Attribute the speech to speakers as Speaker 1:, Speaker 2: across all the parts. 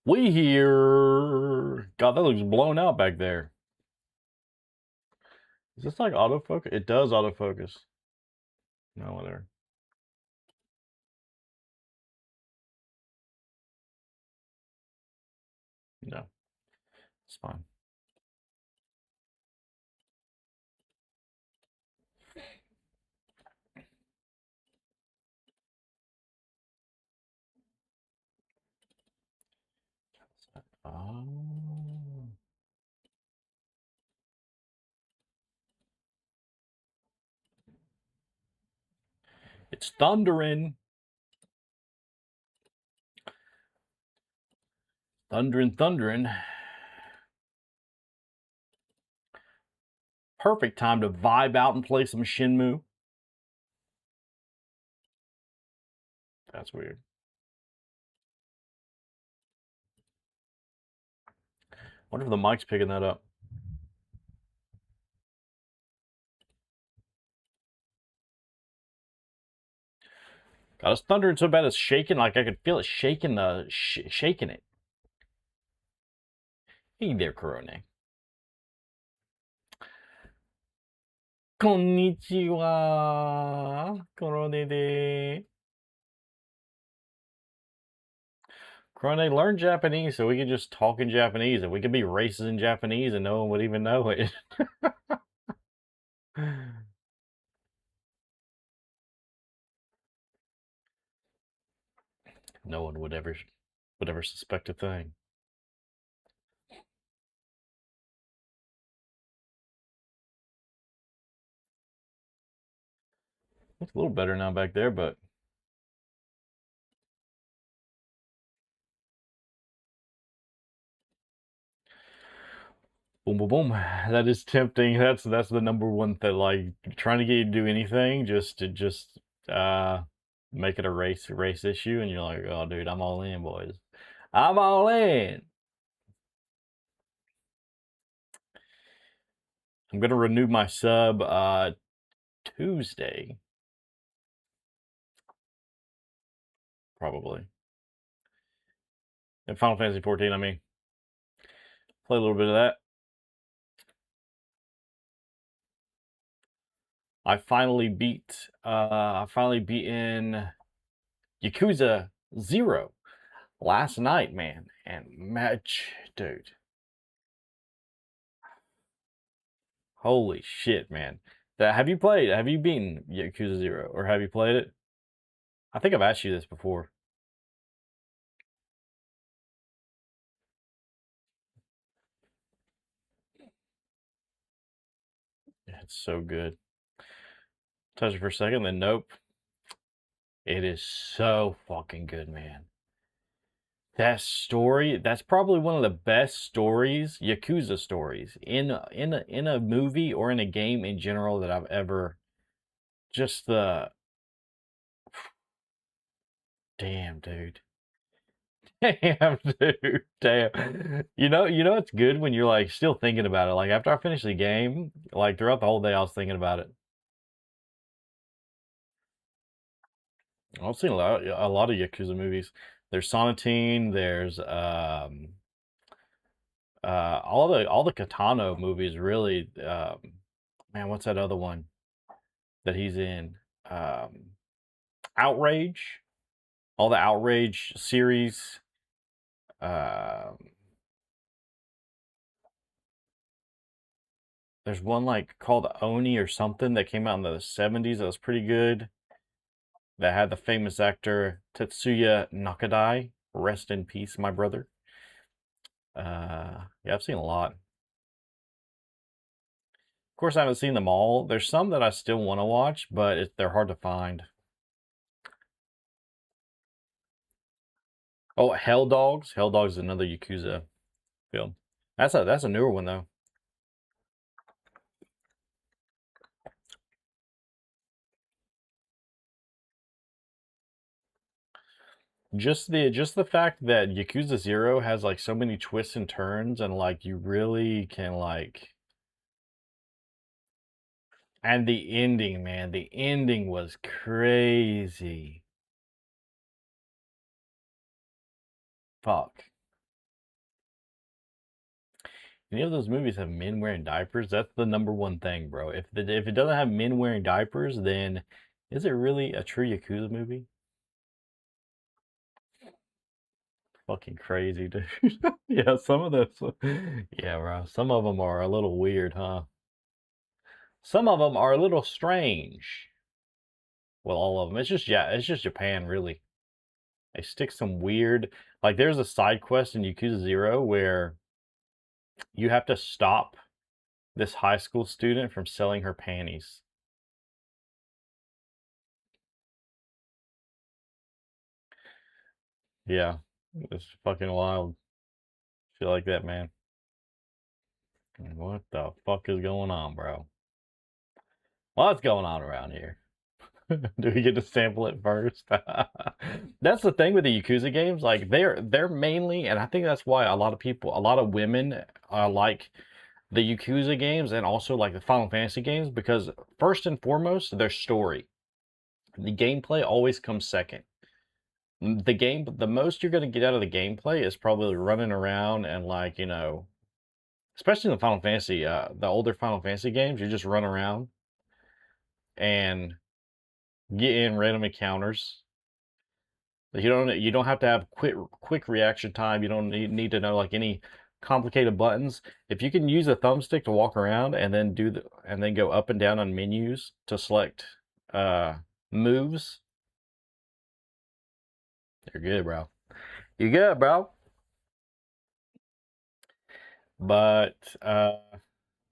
Speaker 1: We here. God, that looks blown out back there. Is this like autofocus? It does autofocus. No, whatever. No, it's fine. Oh. It's thundering. Thundering. Perfect time to vibe out and play some Shenmue. That's weird. Wonder if the mic's picking that up. God, it's thundering so bad it's shaking. Like I could feel it shaking shaking it. Hey there, Korone. Konnichiwa. Korone de. Korone, learn Japanese so we can just talk in Japanese and we could be racist in Japanese and no one would even know it. No one would ever suspect a thing. Looks a little better now back there, but boom, boom, boom. That is tempting. That's the number one thing. Like trying to get you to do anything just to make it a race issue, and you're like, oh, dude, I'm all in, boys. I'm all in. I'm gonna renew my sub Tuesday, probably. In Final Fantasy 14, I mean, play a little bit of that. I finally beat in Yakuza 0 last night, man. And match, dude. Holy shit, man. Have you beaten Yakuza 0 or have you played it? I think I've asked you this before. Yeah, it's so good. Touch it for a second, then nope. It is so fucking good, man. That story, that's probably one of the best stories, Yakuza stories, in a movie or in a game in general that I've ever. Just the damn, dude. Damn, dude. Damn. You know it's good when you're like still thinking about it. Like after I finished the game, like throughout the whole day I was thinking about it. I've seen a lot of Yakuza movies. There's Sonatine, there's all the Katano movies really. Man, what's that other one that he's in? Um, Outrage, all the Outrage series. Um, there's one like called Oni or something that came out in the 70s that was pretty good. That had the famous actor Tetsuya Nakadai. Rest in peace, my brother. Yeah, I've seen a lot. Of course, I haven't seen them all. There's some that I still want to watch, but they're hard to find. Oh, Hell Dogs. Hell Dogs is another Yakuza film. That's a newer one though. Just the fact that Yakuza 0 has like so many twists and turns and like you really can like and the ending, man, the ending was crazy. Fuck. any of those movies have men wearing diapers? That's the number one thing, bro. If it doesn't have men wearing diapers, then is it really a true Yakuza movie? Fucking crazy, dude. Yeah, some of those. Yeah, bro. Some of them are a little weird, huh? Some of them are a little strange. Well, all of them. It's just, yeah, it's just Japan, really. They stick some weird. Like, there's a side quest in Yakuza 0 where you have to stop this high school student from selling her panties. Yeah, it's fucking wild. Shit like that, man. What the fuck is going on, bro? What's going on around here? Do we get to sample it first? That's the thing with the Yakuza games. Like they're mainly, and I think that's why a lot of people, a lot of women, like the Yakuza games and also like the Final Fantasy games because first and foremost, their story. The gameplay always comes second. The most you're gonna get out of the gameplay is probably running around and like especially in the Final Fantasy, the older Final Fantasy games, you just run around and get in random encounters. You don't have to have quick reaction time. You don't need to know like any complicated buttons. If you can use a thumbstick to walk around and then go up and down on menus to select moves, you're good, bro. You good, bro. But the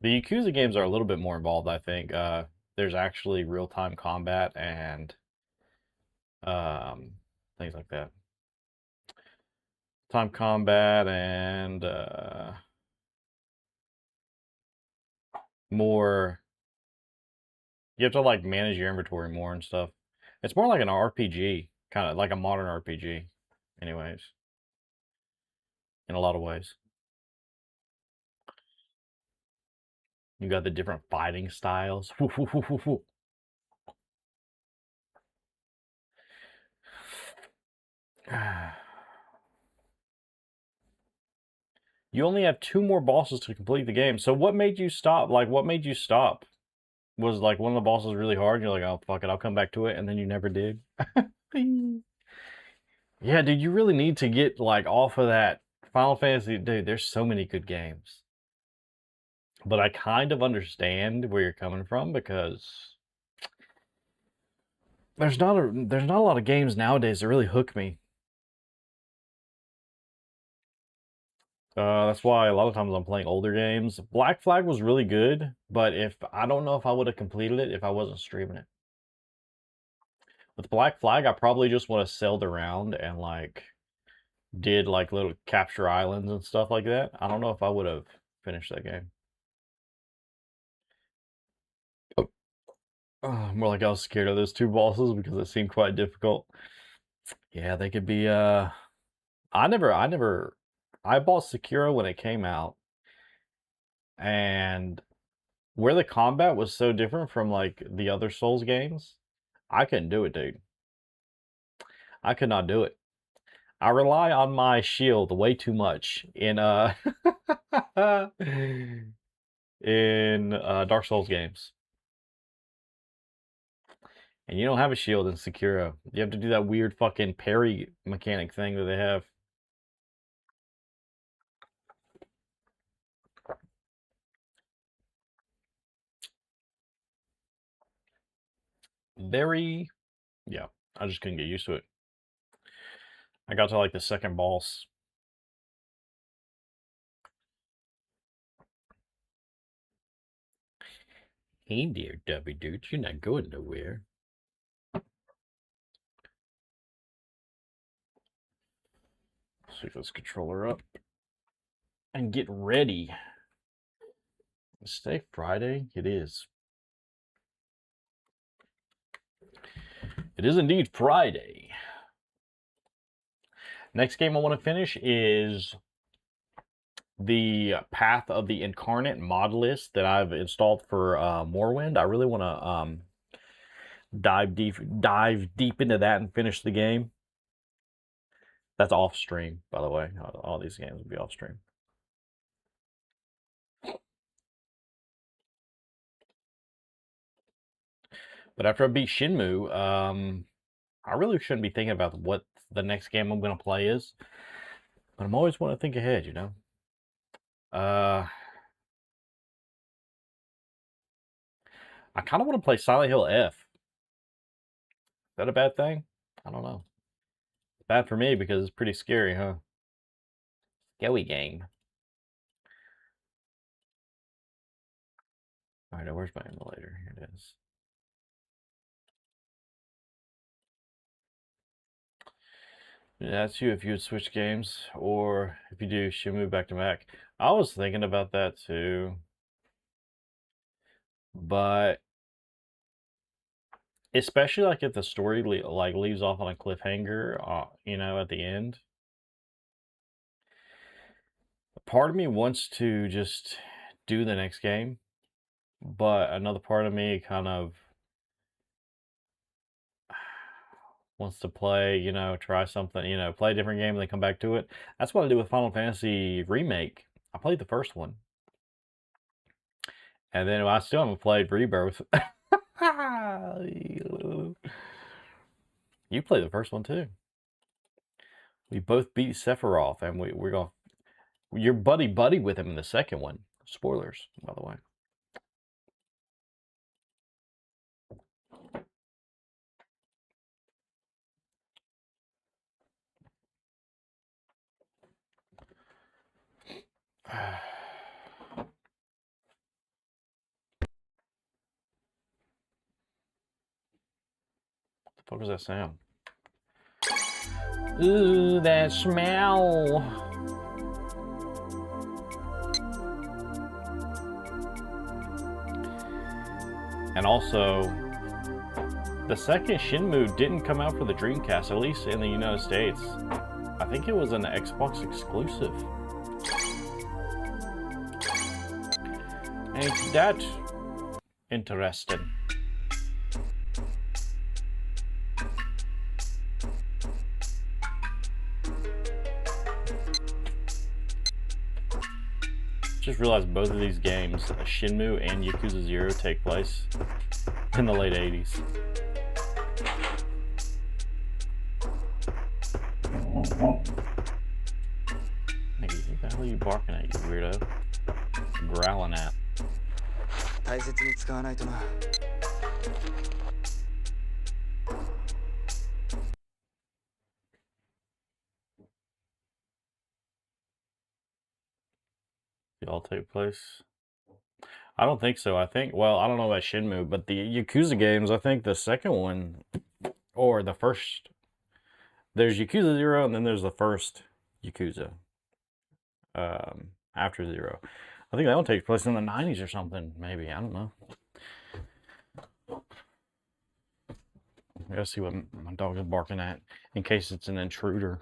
Speaker 1: Yakuza games are a little bit more involved, I think. There's actually real-time combat and things like that. Time combat and more. You have to like manage your inventory more and stuff. It's more like an RPG, kind of like a modern RPG, anyways, in a lot of ways. You got the different fighting styles. You only have 2 more bosses to complete the game. So what made you stop? Like, what made you stop? Was like one of the bosses really hard? And you're like, oh fuck it, I'll come back to it, and then you never did. Yeah, dude, you really need to get like off of that Final Fantasy. Dude, there's so many good games, but I kind of understand where you're coming from because there's not a lot of games nowadays that really hook me. That's why a lot of times I'm playing older games. Black Flag was really good, but if I don't know if I would have completed it if I wasn't streaming it. With Black Flag, I probably just would have sailed around and like did like little capture islands and stuff like that. I don't know if I would have finished that game. More like I was scared of those 2 bosses because it seemed quite difficult. Yeah, they could be I bought Sekiro when it came out, and where the combat was so different from like the other Souls games, I couldn't do it, dude. I could not do it. I rely on my shield way too much in in Dark Souls games. And you don't have a shield in Sekiro. You have to do that weird fucking parry mechanic thing that they have. Very, yeah, I just couldn't get used to it. I got to like the second boss. Hey there, Dubby dude, you're not going nowhere. Switch this controller up and get ready. Is today Friday? It is. It is indeed Friday. Next game I want to finish is the Path of the Incarnate mod list that I've installed for Morrowind. I really want to dive deep into that and finish the game. That's off stream, by the way. All these games will be off stream. But after I beat Shenmue, I really shouldn't be thinking about what the next game I'm going to play is. But I'm always want to think ahead, you know? I kind of want to play Silent Hill F. Is that a bad thing? I don't know. Bad for me because it's pretty scary, huh? Scary game. Alright, now where's my emulator? Here it is. That's you if you would switch games, or if you do, Shenmue back to Mac. I was thinking about that too, but especially like if the story leaves off on a cliffhanger, you know, at the end. Part of me wants to just do the next game, but another part of me kind of wants to play, you know, try something, you know, play a different game and then come back to it. That's what I do with Final Fantasy Remake. I played the first one. And then I still haven't played Rebirth. You played the first one too. We both beat Sephiroth, and we're going. You're buddy with him in the second one. Spoilers, by the way. What the fuck was that sound? Ooh, that smell. And also, the second Shenmue didn't come out for the Dreamcast, at least in the United States. I think it was an Xbox exclusive. Ain't that interesting? Just realized both of these games, Shenmue and Yakuza 0, take place in the late 80s. Nigga, what the hell are you barking at, you weirdo? Growling at. They all take place? I don't think so. I think, well, I don't know about Shenmue, but the Yakuza games, I think the second one, or the first, there's Yakuza 0, and then there's the first Yakuza, after 0. I think that one takes place in the 90s or something, maybe. I don't know. I gotta see what my dog is barking at, in case it's an intruder.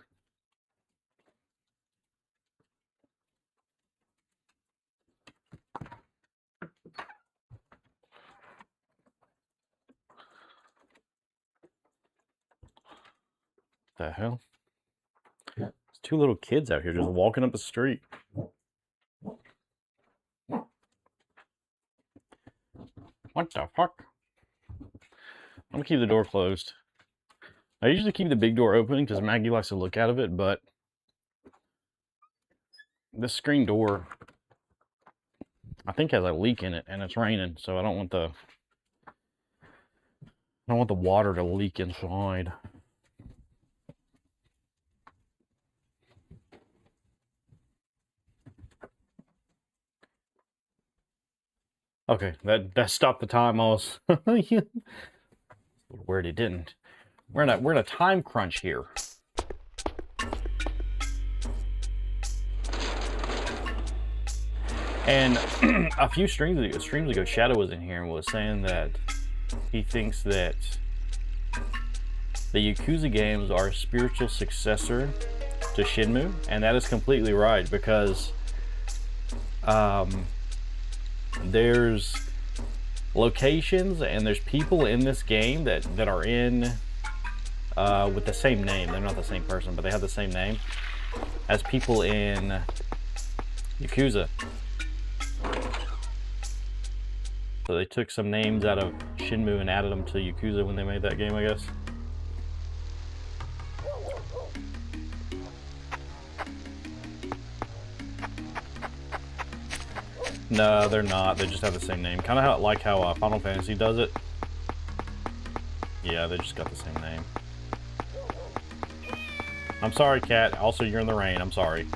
Speaker 1: The hell? There's two little kids out here just walking up the street. What the fuck? I'm gonna keep the door closed. I usually keep the big door open because Maggie likes to look out of it, but this screen door, I think, has a leak in it, and it's raining, so I don't want the water to leak inside. Okay, that stopped the time. I was word it didn't. We're in a time crunch here. And a few streams ago, Shadow was in here and was saying that he thinks that the Yakuza games are a spiritual successor to Shenmue, and that is completely right, because there's locations and there's people in this game that are in with the same name. They're not the same person, but they have the same name as people in Yakuza. So they took some names out of Shenmue and added them to Yakuza when they made that game, I guess. No, they're not. They just have the same name. Kind of like how Final Fantasy does it. Yeah, they just got the same name. I'm sorry, Cat. Also, you're in the rain. I'm sorry.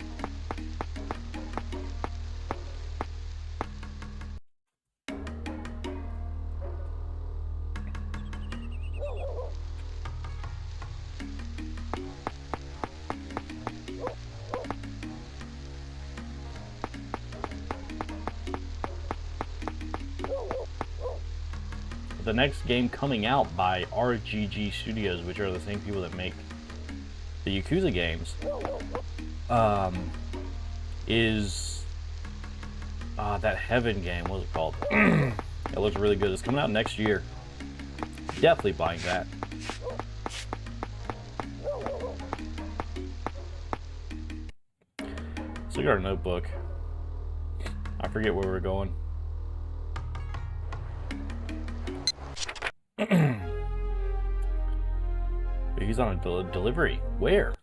Speaker 1: The next game coming out by RGG Studios, which are the same people that make the Yakuza games, is that Heaven game. What's it called? It looks really good. It's coming out next year. Definitely buying that. So we got our notebook. I forget where we're going. He's on a delivery. Where?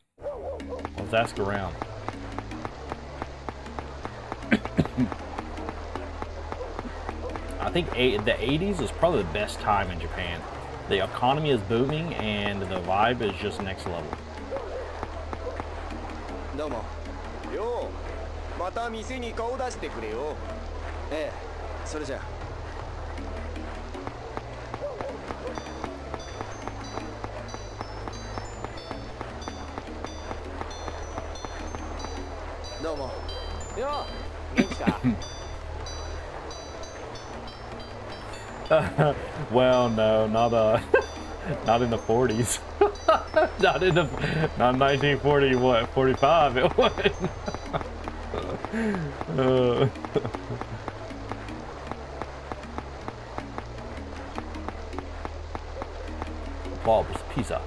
Speaker 1: Let's ask around. I think the 80s is probably the best time in Japan. The economy is booming and the vibe is just next level.
Speaker 2: どうも。よう、また店に顔出してくれよ。ええ、それじゃ。どうも。よう、元気か。
Speaker 1: Well, no, not in the 40s. not 1940. What? 45? It wasn't. Bob's Pizza.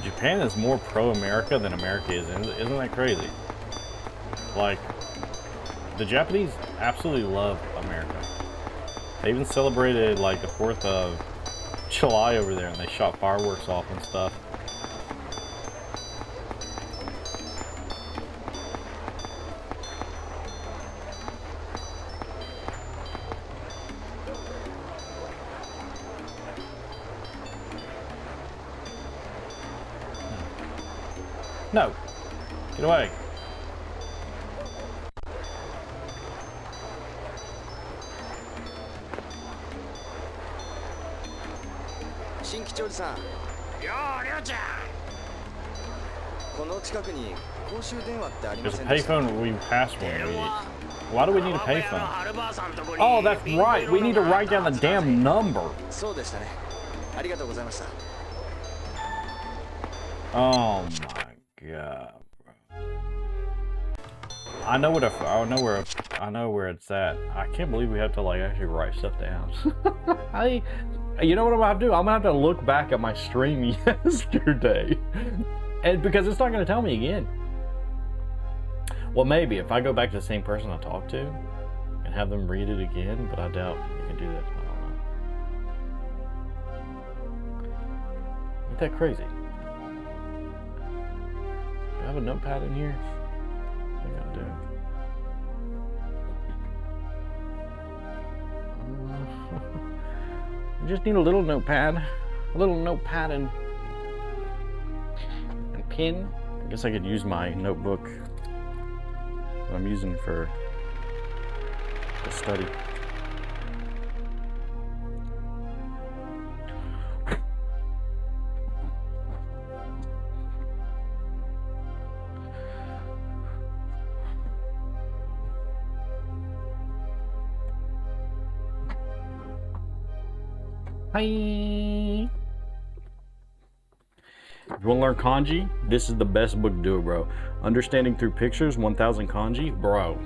Speaker 1: Japan is more pro-America than America is. Isn't that crazy? Like, the Japanese absolutely love America. They even celebrated like the 4th of July over there, and they shot fireworks off and stuff. No! Get away! There's a payphone. We passed one. Why do we need a payphone? Oh, that's right. We need to write down the damn number. Oh my god, bro. I know where it's at. I can't believe we have to like actually write stuff down. You know what I'm gonna have to do? I'm gonna have to look back at my stream yesterday, and because it's not gonna tell me again. Well, maybe if I go back to the same person I talked to and have them read it again, but I doubt you can do that. I don't know. Ain't that crazy? Do I have a notepad in here? I think I do. I just need a little notepad. A little notepad and pen. I guess I could use my notebook that I'm using for the study. Hi. If you want to learn kanji, this is the best book to do it, bro. Understanding Through Pictures, 1000 Kanji, bro.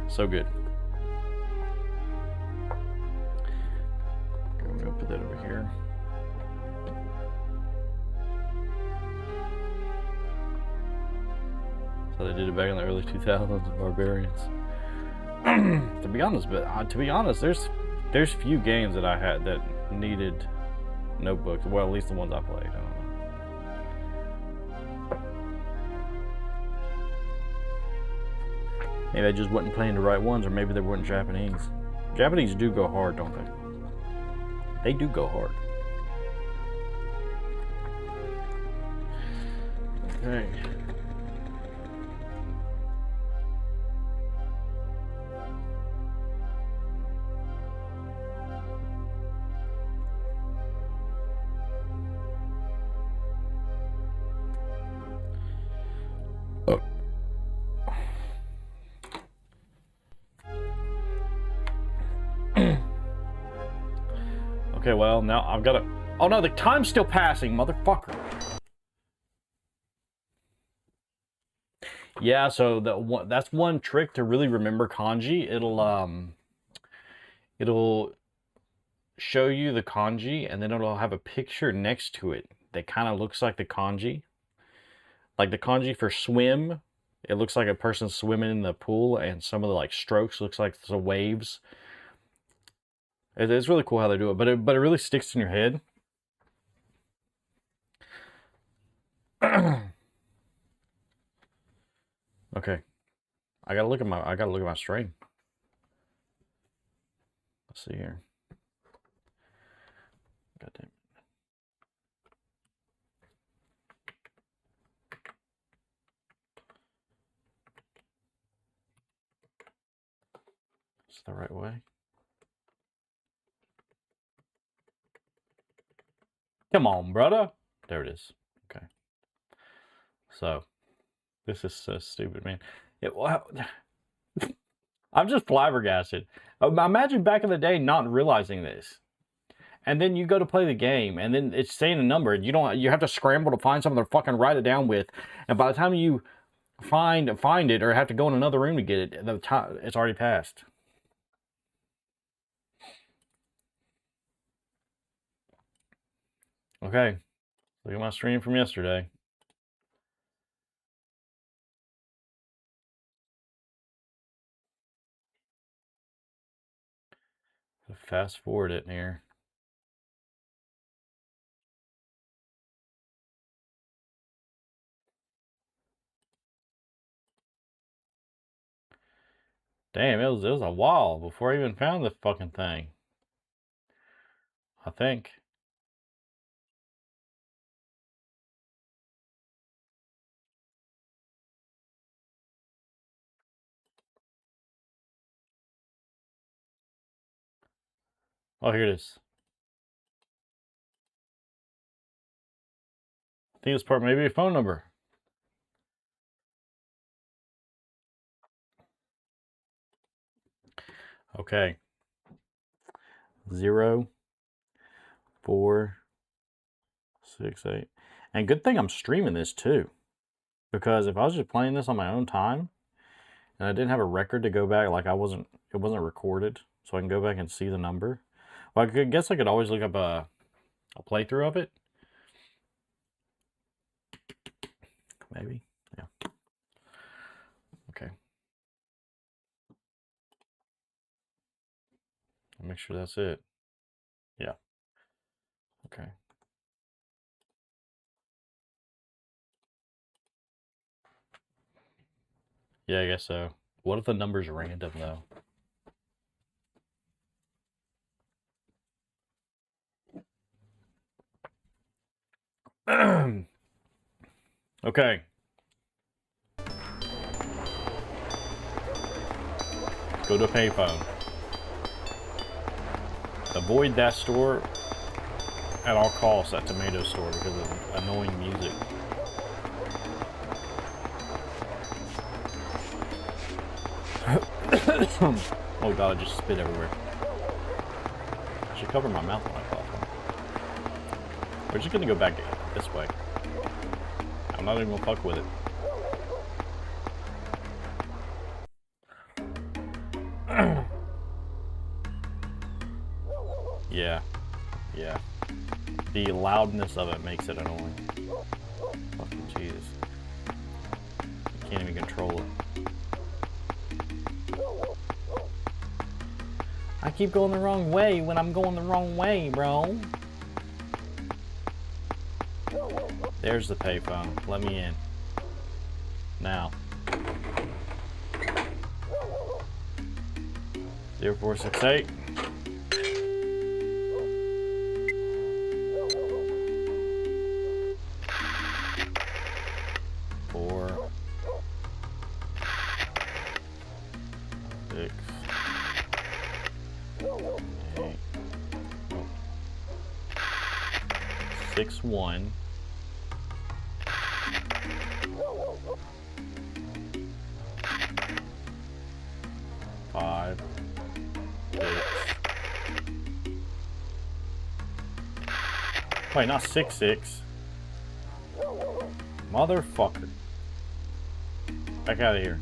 Speaker 1: So good. So they did it back in the early 2000s, Barbarians. To be honest, there's few games that I had that needed notebooks. Well, at least the ones I played. I don't know. Maybe I just wasn't playing the right ones, or maybe they weren't Japanese. Japanese do go hard, don't they? They do go hard. Okay. Okay, well, now I've got to... Oh no, the time's still passing, motherfucker. Yeah, so that's one trick to really remember kanji. It'll show you the kanji, and then it'll have a picture next to it that kind of looks like the kanji. Like the kanji for swim, it looks like a person swimming in the pool, and some of the like strokes looks like the waves. It's really cool how they do it, but it really sticks in your head. Okay, I gotta look at my stream. Let's see here. God damn it. It's the right way. Come on, brother. There it is. Okay. So, this is so stupid, man. I'm just flabbergasted. Imagine back in the day not realizing this. And then you go to play the game, and then it's saying a number, and you have to scramble to find something to fucking write it down with. And by the time you find it, or have to go in another room to get it, the time it's already passed. Okay, look at my stream from yesterday. Fast forward it in here. Damn, it was a while before I even found the fucking thing. I think. Oh, here it is. I think this part may be a phone number. Okay. 0, 4, 6, 8. And good thing I'm streaming this too. Because if I was just playing this on my own time, and I didn't have a record to go back, like it wasn't recorded, so I can go back and see the number. Well, I guess I could always look up a playthrough of it. Maybe, yeah. Okay. I'll make sure that's it. Yeah. Okay. Yeah, I guess so. What if the number's random though? Okay. Go to a payphone. Avoid that store at all costs, that tomato store, because of annoying music. Oh god, I just spit everywhere. I should cover my mouth when I cough. We're just gonna go back this way. I'm not even gonna fuck with it. Yeah. Yeah. The loudness of it makes it annoying. Fucking Jesus. You can't even control keep going the wrong way when I'm going the wrong way, bro? There's the payphone. Let me in. Now. 0468. Six, one. Five, six. Wait, not 6, 6. Motherfucker. Back out of here.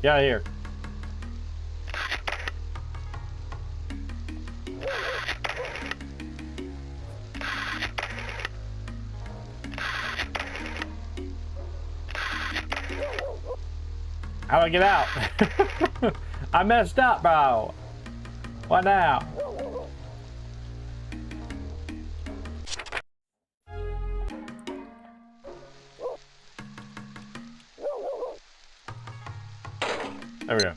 Speaker 1: Get out of here. How do I get out? I messed up, bro. What now? There we go.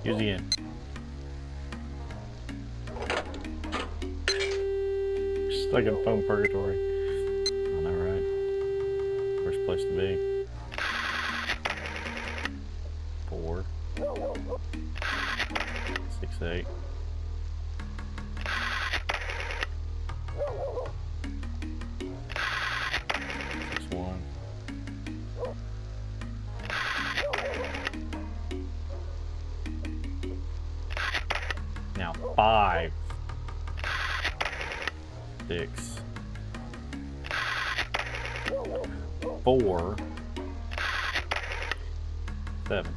Speaker 1: Use again. Stuck in phone purgatory. I know, right? Worst place to be. 4, 6, 8. Now 5, 6, 4, 7.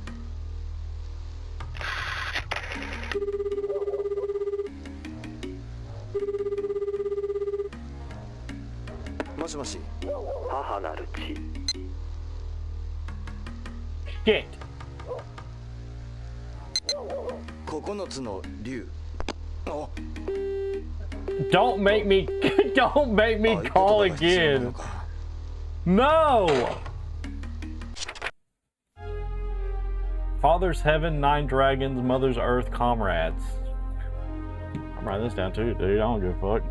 Speaker 1: Shit.
Speaker 2: 9つの竜。あ、
Speaker 1: Don't make me call again. No. Father's heaven, 9 dragons, mother's earth, comrades. I'm writing this down too, dude. I don't give a fuck.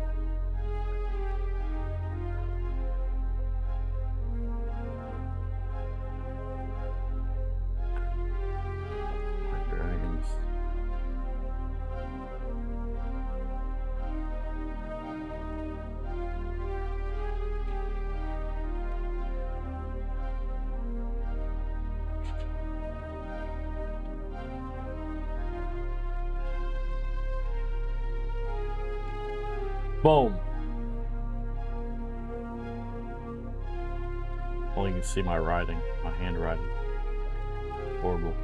Speaker 1: Boom. Only you can see my writing, my handwriting. Horrible.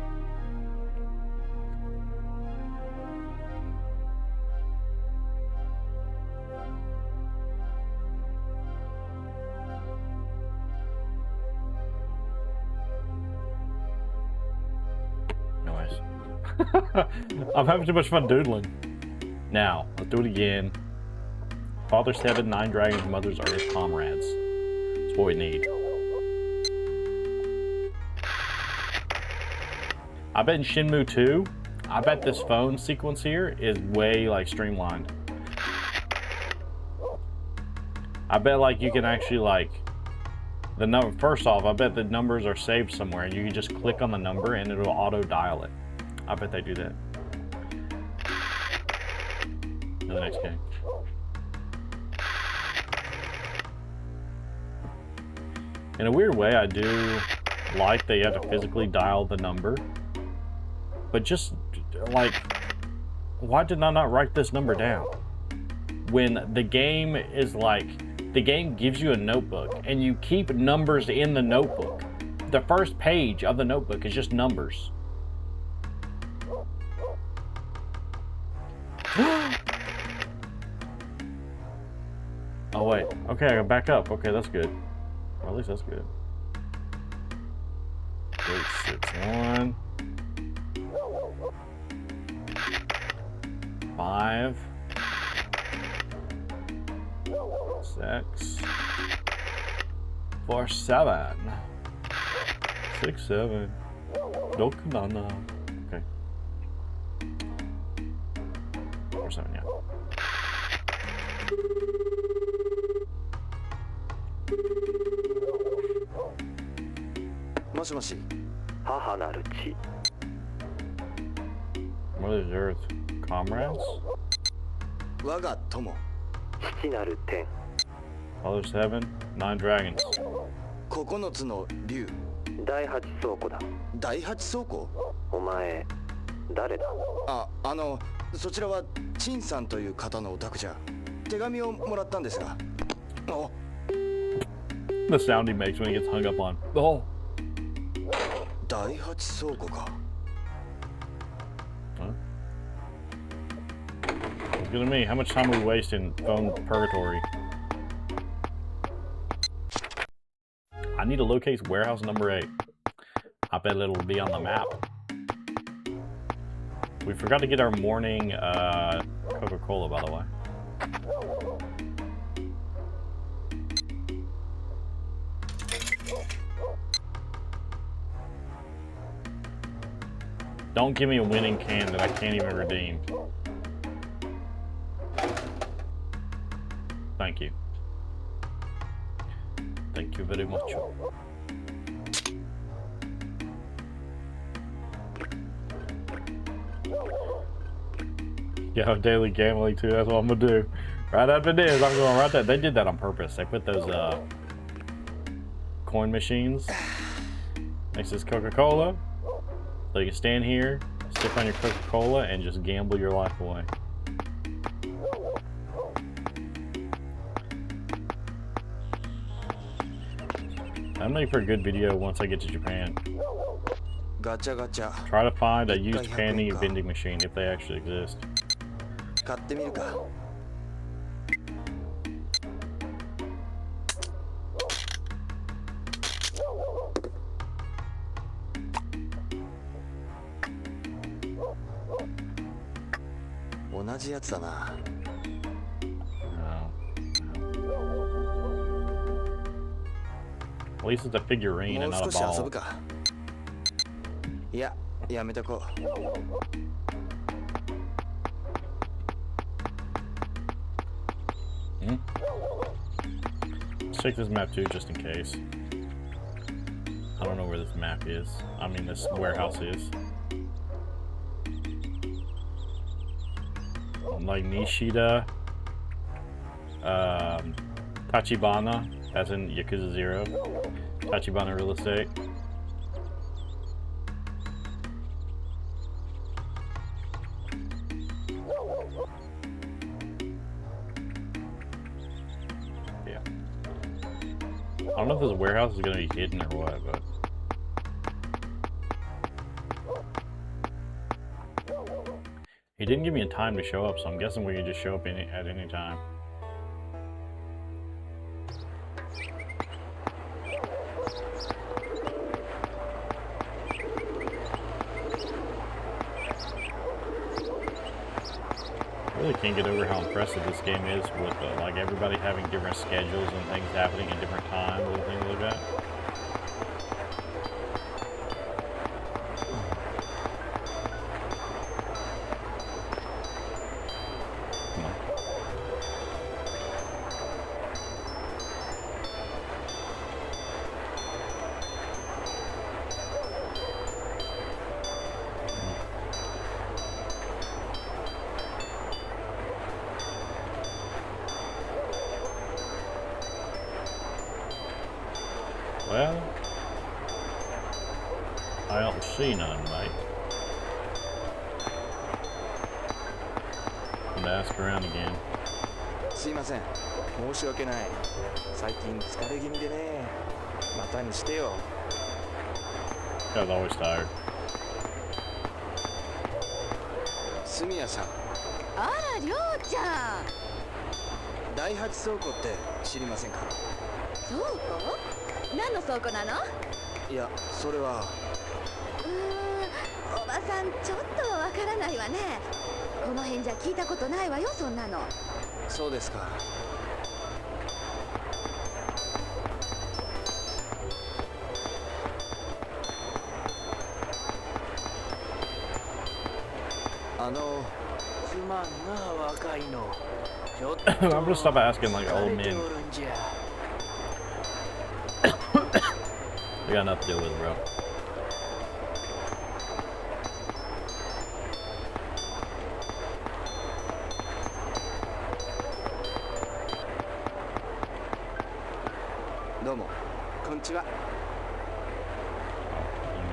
Speaker 1: Anyways. I'm having too much fun doodling. Now, let's do it again. Father's heaven, 9 dragons, mother's earth, comrades. That's what we need. I bet in Shenmue 2, I bet this phone sequence here is way like streamlined. I bet like you can actually like the number. First off, I bet the numbers are saved somewhere and you can just click on the number and it'll auto dial it. I bet they do that. To the next game. In a weird way, I do like that you have to physically dial the number. But just, like, why did I not write this number down? When the game is like, the game gives you a notebook, and you keep numbers in the notebook. The first page of the notebook is just numbers. Oh wait, okay, I can back up. Okay, that's good. Or at least that's good. 3, 6, 1. 5, 6, 4, 7, 6, 7, 6, 7. Okay. 4, 7, yeah.
Speaker 2: Moshi.
Speaker 1: What is Earth? Comrades?
Speaker 2: Waga tomo.
Speaker 1: Colors Heaven? 9 dragons.
Speaker 2: 9つの竜。
Speaker 3: 第8倉庫だ。
Speaker 2: 第8倉庫？
Speaker 3: お前誰だ？
Speaker 2: そちらは陳さんという方のお宅じゃ。手紙をもらったんですが。あ。
Speaker 1: The sound he makes when he gets hung up on. Oh.
Speaker 2: 第8倉庫か。
Speaker 1: Huh? Look at me. How much time we waste in phone purgatory? I need to locate warehouse number 8. I bet it'll be on the map. We forgot to get our morning Coca-Cola, by the way. Don't give me a winning can that I can't even redeem. Thank you. Thank you very much. Yeah, daily gambling too, that's what I'm gonna do. Right after this, I'm gonna write that. They did that on purpose. They put those coin machines next to this Coca-Cola. So you can stand here, sip on your Coca-Cola, and just gamble your life away. That'll make for a good video once I get to Japan.
Speaker 2: Gacha.
Speaker 1: Try to find a used candy vending machine if they actually exist.
Speaker 2: 買ってみるか。同じやつだな。
Speaker 1: No. At least it's a figurine
Speaker 2: も
Speaker 1: and
Speaker 2: う
Speaker 1: not a
Speaker 2: 少し遊
Speaker 1: ball.
Speaker 2: ぶか。いや、やめとこう。
Speaker 1: Let's check this map too, just in case. I don't know where this map is. I mean, this warehouse is. Like Nishida, Tachibana, that's in Yakuza 0. Tachibana Real Estate. Yeah. I don't know if this warehouse is going to be hidden or what, but... He didn't give me a time to show up, so I'm guessing we can just show up at any time. I really can't get over how impressive this game is with like everybody having different schedules and things happening at different times and things like that. Well, I don't see none, mate. I'm gonna ask around again.
Speaker 2: すいません。申し訳ない。最近疲れ気味でね。またにしてよ。
Speaker 1: I was always tired.
Speaker 2: 住谷さん。
Speaker 4: あら、りょうちゃん。
Speaker 2: 第8倉庫って知りませんか？
Speaker 4: 倉庫？何の倉庫なの？
Speaker 2: いや、それは。
Speaker 4: おばさんちょっとわからないわね。この辺じゃ聞いたことないわよ、そんなの。
Speaker 2: そうですか。
Speaker 5: すまんな若いの。ちょっ
Speaker 1: I'm gonna stop asking like old
Speaker 5: 疲れて
Speaker 1: men.
Speaker 5: おるんじゃ。
Speaker 1: We got nothing to deal with, bro.
Speaker 2: どうも。こんにちは。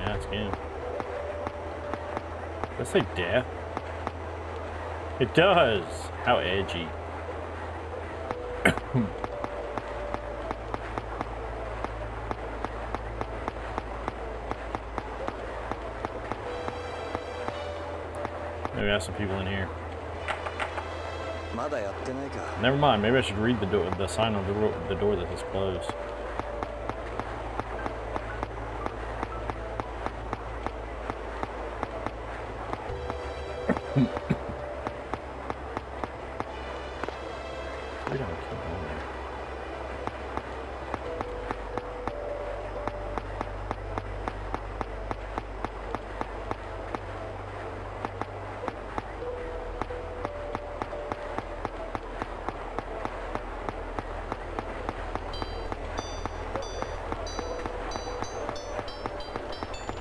Speaker 1: Let me ask him. Does it say death? It does! How edgy. Maybe I have some people in here.
Speaker 2: まだやってないか。
Speaker 1: Never mind. Maybe I should read the door, the sign on the door that is closed. We don't keep going.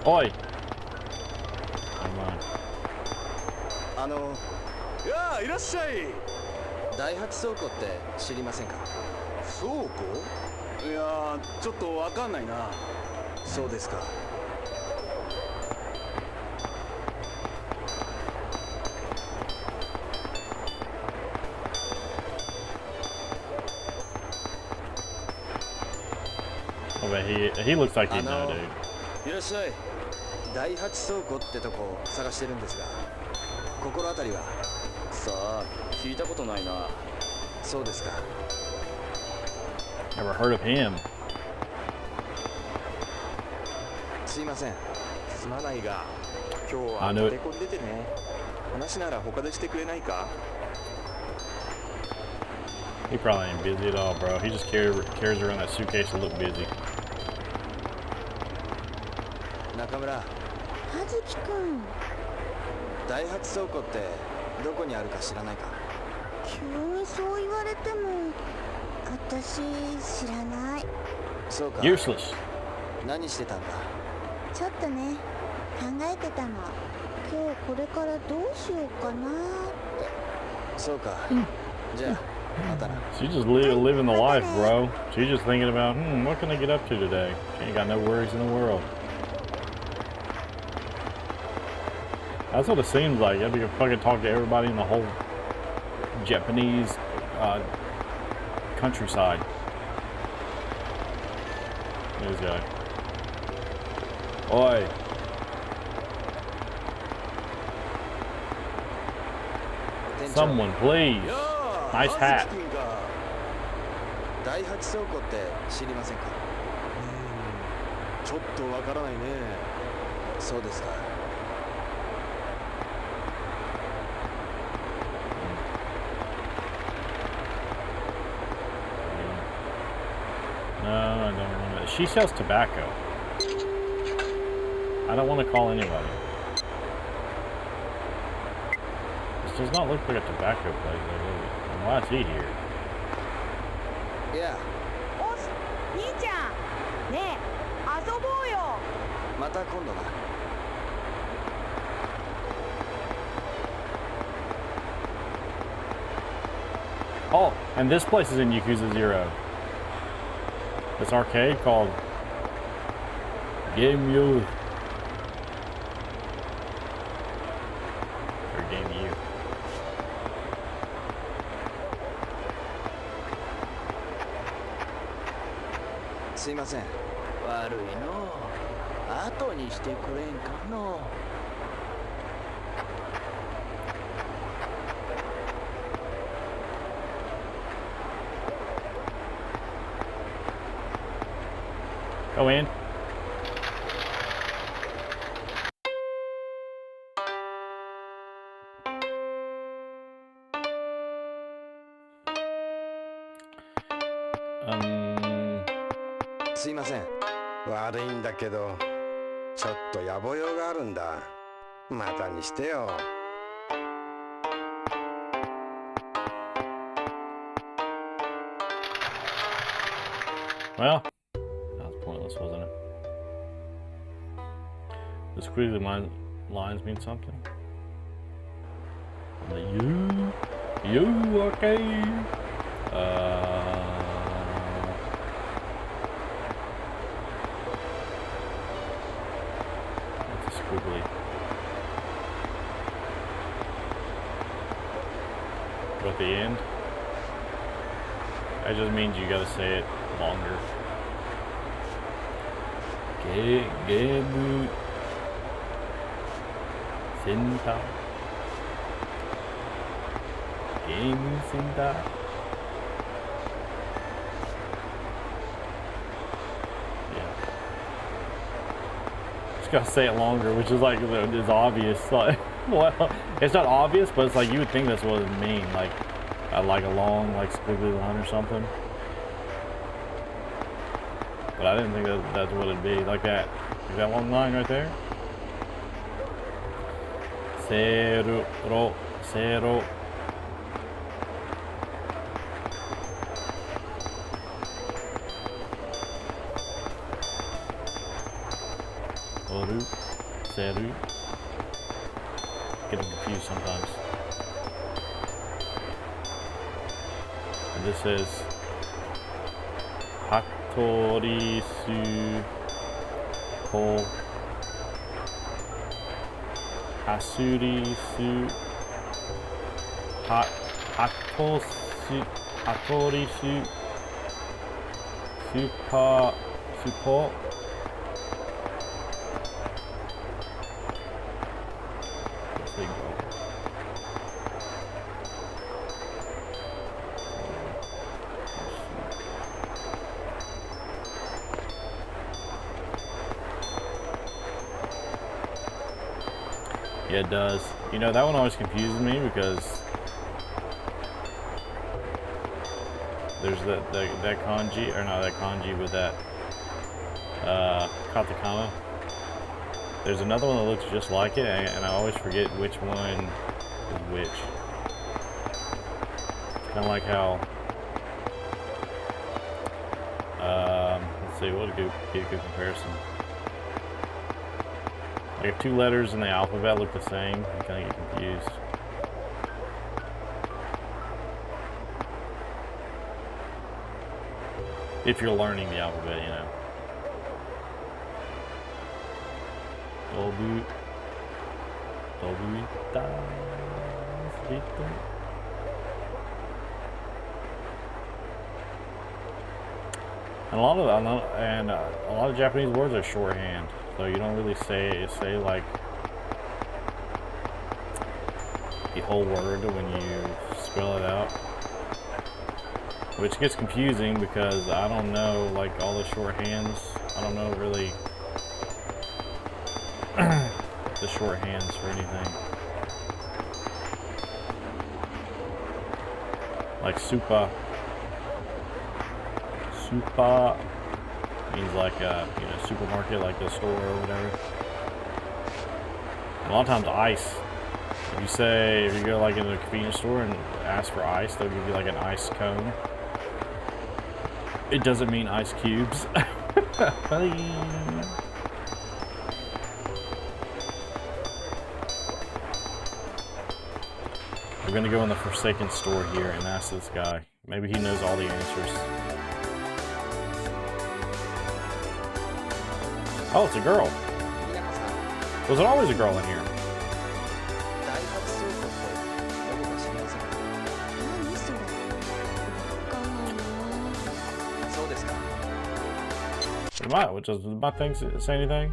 Speaker 1: Oi! Never mind.
Speaker 2: やあ、いらっしゃい。第8倉庫って知りませんか？倉庫？いやー、ちょっとわかんないな。そうですか。
Speaker 1: Oh, but he looks like he'd know, dude.
Speaker 2: いらっしゃい。第8倉庫ってとこ探してるんですが、心当たりは？さあ、聞いたことないな。そうですか。
Speaker 1: Never heard of him.
Speaker 2: すいません。
Speaker 6: すまないが、今日は
Speaker 1: I knew
Speaker 6: 立
Speaker 1: it.
Speaker 6: て込んでてね。話なら他でしてくれないか？
Speaker 1: He probably ain't busy at all, bro. He just carries around that suitcase to look busy.
Speaker 2: 中村、
Speaker 4: 葉月くん、
Speaker 2: 第8倉庫ってどこにあるか知らないか？
Speaker 4: 急にそう言われても私知らない。
Speaker 2: そうか。
Speaker 1: Useless.
Speaker 2: 何してたんだ？
Speaker 4: ちょっとね、考えてたの。今日これからどうしようかなって。
Speaker 2: そうか。じゃあ、またな。
Speaker 1: She's just living the life, bro. She's just thinking about, what can I get up to today? She ain't got no worries in the world. That's what it seems like. You have to fucking talk to everybody in the whole Japanese countryside. This guy. Oi. Someone, please.
Speaker 2: やあ、
Speaker 1: Nice
Speaker 2: 葉
Speaker 1: hat.
Speaker 2: 月君か。第8倉庫って知りませんか？ちょっとわからないね。そうですか。
Speaker 1: No, I don't want to. She sells tobacco. I don't want to call anybody. This does not look like a tobacco place, though, does it? And why is he here?
Speaker 2: いや、
Speaker 7: おし、兄ちゃん。ねえ、遊ぼうよ。
Speaker 2: また今度な。
Speaker 1: Oh, and this place is in Yakuza 0. This arcade called Game U. Or Game U.
Speaker 2: すいません。
Speaker 5: 悪いの。後にしてくれんかの。
Speaker 1: Go in.
Speaker 2: すいません。
Speaker 8: 悪いんだけど、ちょっと野暮用があるんだ。またにしてよ。
Speaker 1: Well, that was pointless, wasn't it? Does squiggly lines mean something? You okay? What's a squiggly? Go at the end? That just means you gotta say it longer. Game Center. Game Center. Yeah. Just gotta say it longer, which is like is obvious. Like, well, it's not obvious, but it's like you would think that's what it mean. Like a long like squiggly line or something. But I didn't think that's what it'd be. Like that. Is that long line right there? Zero. Seru. Getting confused sometimes. And this is Hatorisu Ko Hasurisu Hatorisu Super Yeah, it does. You know, that one always confuses me because there's that kanji, or not that kanji, but that katakana. There's another one that looks just like it, and I always forget which one is which. It's kind of like how, let's see, what would be a good comparison? Like if two letters in the alphabet look the same, you kind of get confused. If you're learning the alphabet, you know. And a lot of Japanese words are shorthand. So you don't really say like the whole word when you spell it out, which gets confusing because I don't know like all the shorthands. I don't know really the shorthands for anything. Like super means like supermarket, like the store or whatever. And a lot of times ice. If you go like in a convenience store and ask for ice, they'll give you like an ice cone. It doesn't mean ice cubes. We're gonna go in the Forsaken store here and ask this guy. Maybe he knows all the answers. Oh, it's a girl. Was it always a girl in here? Does my thing say anything?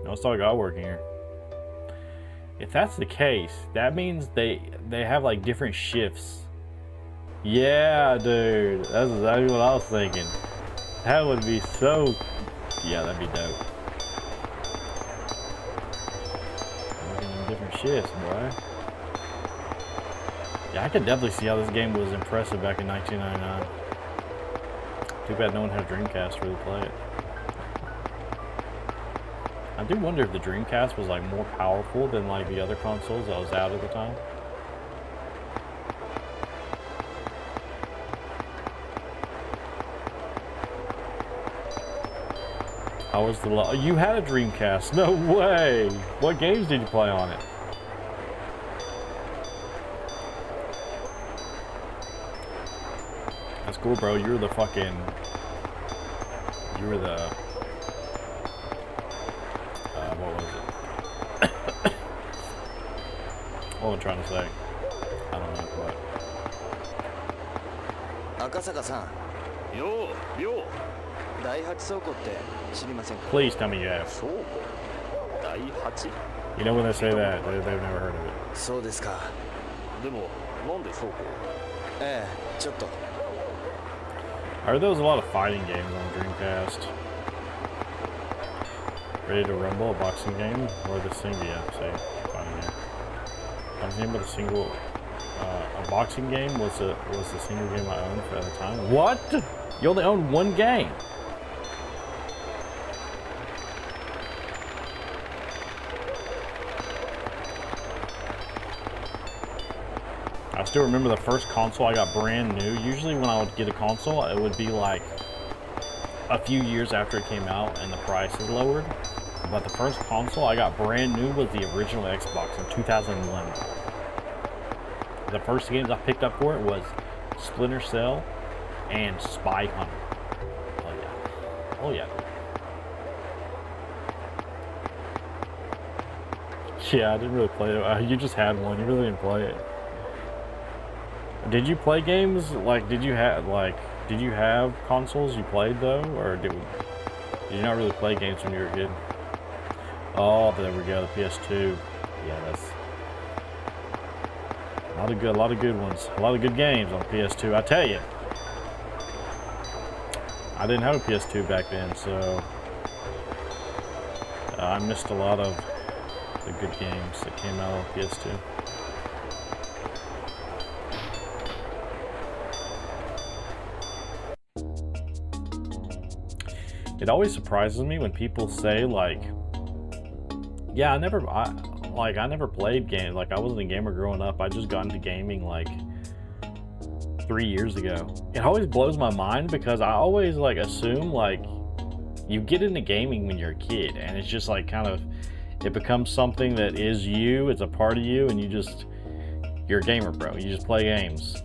Speaker 1: No, it's all God working here. If that's the case, that means they have like different shifts. Yeah, dude, that's exactly what I was thinking. That would be so. Yeah, that'd be dope. Different shits, boy. Yeah, I could definitely see how this game was impressive back in 1999. Too bad no one had a Dreamcast to really play it. I do wonder if the Dreamcast was like more powerful than like the other consoles that was out at the time. How was the you had a Dreamcast? No way! What games did you play on it? That's cool, bro. You were the fucking... You were the... what was it? What am I trying to say? I don't know what.
Speaker 2: 赤坂さん。よう、よう。第8倉庫って知りませんか？
Speaker 1: Please tell me you have.
Speaker 2: 倉庫？第 8？
Speaker 1: You know when they say that, they've never heard of it.
Speaker 2: そうですか。でも、なんで倉庫？ええ、ちょっと。
Speaker 1: I heard there was a lot of fighting games on Dreamcast. Ready to Rumble, a boxing game, or the single, yeah, say, fighting game. Boxing game, but a single, a boxing game was the single game I owned at the time. What? You only owned one game? I still remember the first console I got brand new. Usually when I would get a console, it would be like a few years after it came out and the price is lowered. But the first console I got brand new was the original Xbox in 2001. The first games I picked up for it was Splinter Cell and Spy Hunter. Oh yeah. Oh yeah. Yeah, I didn't really play it. You just had one. You really didn't play it. Did you play games? Like, did you have consoles you played though, or did you not really play games when you were a kid? Oh, there we go, the PS2. Yeah, that's a lot of good ones, a lot of good games on PS2. I tell you, I didn't have a PS2 back then, so I missed a lot of the good games that came out on PS2. It always surprises me when people say like, yeah, I never played games. Like, I wasn't a gamer growing up. I just got into gaming like 3 years ago. It always blows my mind because I always like assume like you get into gaming when you're a kid and it's just like kind of, it becomes something that is you, it's a part of you, and you're a gamer, bro. You just play games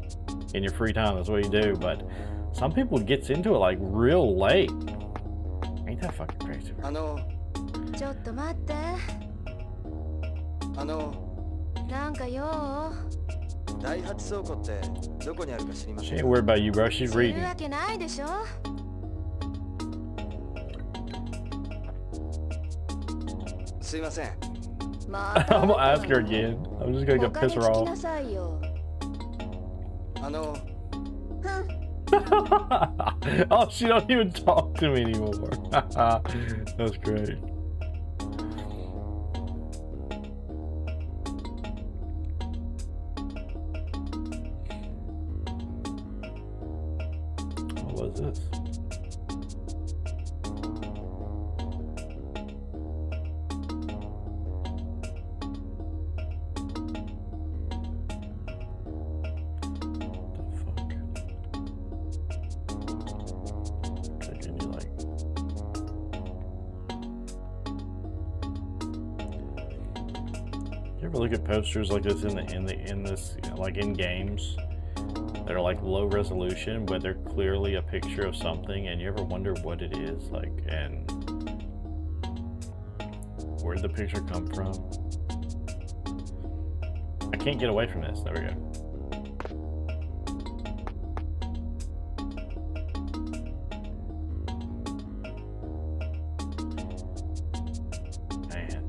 Speaker 1: in your free time. That's what you do. But some people gets into it like real late. Ain't that fucking crazy, bro?
Speaker 4: ちょっと待って。なんかよ。
Speaker 2: 第8倉庫ってどこにあるか知りません
Speaker 1: She ain't worried about you, bro. She's
Speaker 4: 知る
Speaker 1: reading.
Speaker 4: わけないでしょ。
Speaker 2: すいません。
Speaker 4: また
Speaker 1: I'm gonna ask her again. I'm just gonna go
Speaker 4: 他
Speaker 1: piss
Speaker 4: に
Speaker 1: her
Speaker 4: 聞き
Speaker 1: off.
Speaker 4: なさいよ。
Speaker 1: Oh, she don't even talk to me anymore. That's great. What was this? You ever look at posters like this in games that are like low resolution, but they're clearly a picture of something, and you ever wonder what it is, like, and where'd the picture come from? I can't get away from this. There we go. Man.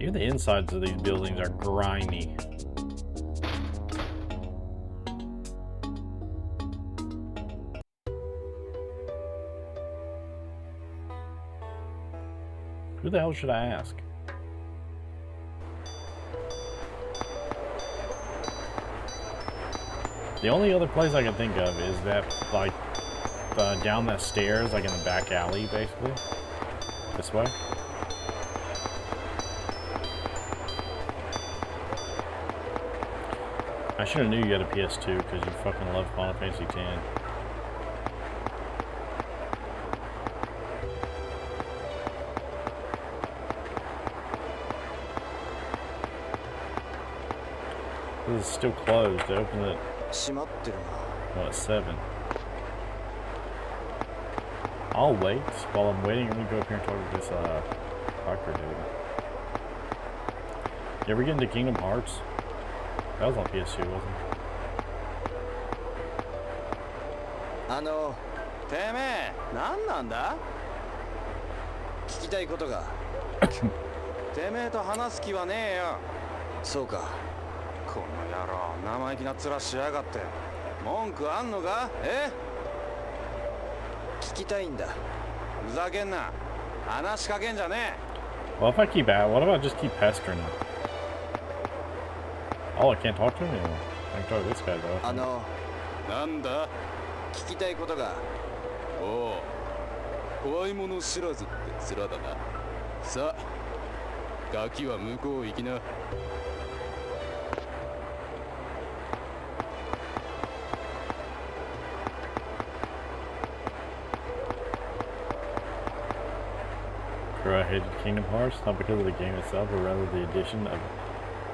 Speaker 1: Even the insides of these buildings are grimy. Who the hell should I ask? The only other place I can think of is that, like, down that stairs, like in the back alley, basically. This way. I should have knew you had a PS2 because you fucking love Final Fantasy X. This is still closed. They opened it,
Speaker 2: 閉まってるな。
Speaker 1: what, 7? I'll wait. While I'm waiting, I'm gonna go up here and talk to this, biker dude. You ever get into Kingdom Hearts? That was on PS2, wasn't it?
Speaker 2: てめえ、何なんだ？聞きたいことが。てめえと話す気はねえよ。そうか。この野郎、生意気な面しやがって。文句あんのか？え？聞きたいんだ。ふざけんな。話しかけんじゃねえ。
Speaker 1: Well, if I keep at, what if I just keep pestering him? Oh, I can't talk to him anymore. I can talk to this guy though.
Speaker 2: なんだ？聞きたいことが。おお、怖いもの知らずって面だな。さあ、ガキは向こう行きな。
Speaker 1: I hated Kingdom Hearts, not because of the game itself, but rather the addition of...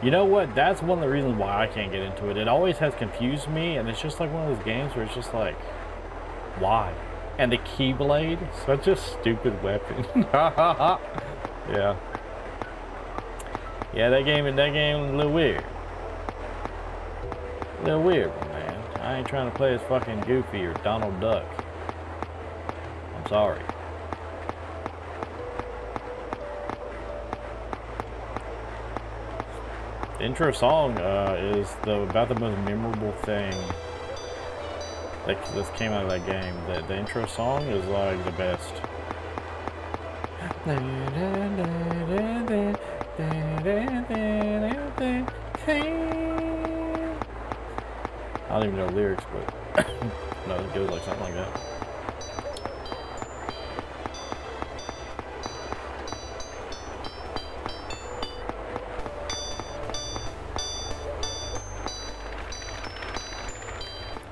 Speaker 1: You know what? That's one of the reasons why I can't get into it. It always has confused me, and it's just like one of those games where it's just like, why? And the Keyblade, such a stupid weapon. Yeah. Yeah, that game was a little weird. A little weird, man. I ain't trying to play as fucking Goofy or Donald Duck. I'm sorry. The intro song is about the most memorable thing that came out of that game. The intro song is like the best. I don't even know lyrics, but no, it goes like something like that.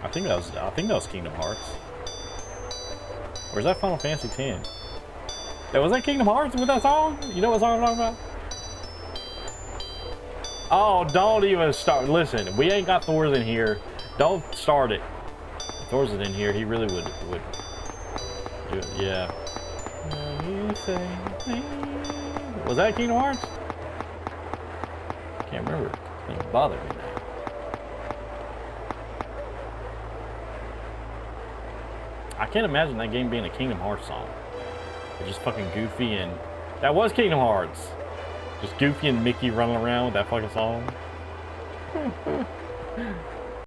Speaker 1: I think that was Kingdom Hearts. Or is that Final Fantasy X? Hey, was that Kingdom Hearts with that song? You know what song I'm talking about? Oh, don't even start. Listen, we ain't got Thor's in here. Don't start it. If Thor's is in here, he really would do it. Yeah. Was that Kingdom Hearts? Can't remember. It didn't bother me now. I can't imagine that game being a Kingdom Hearts song. It's just fucking Goofy and... That was Kingdom Hearts! Just Goofy and Mickey running around with that fucking song.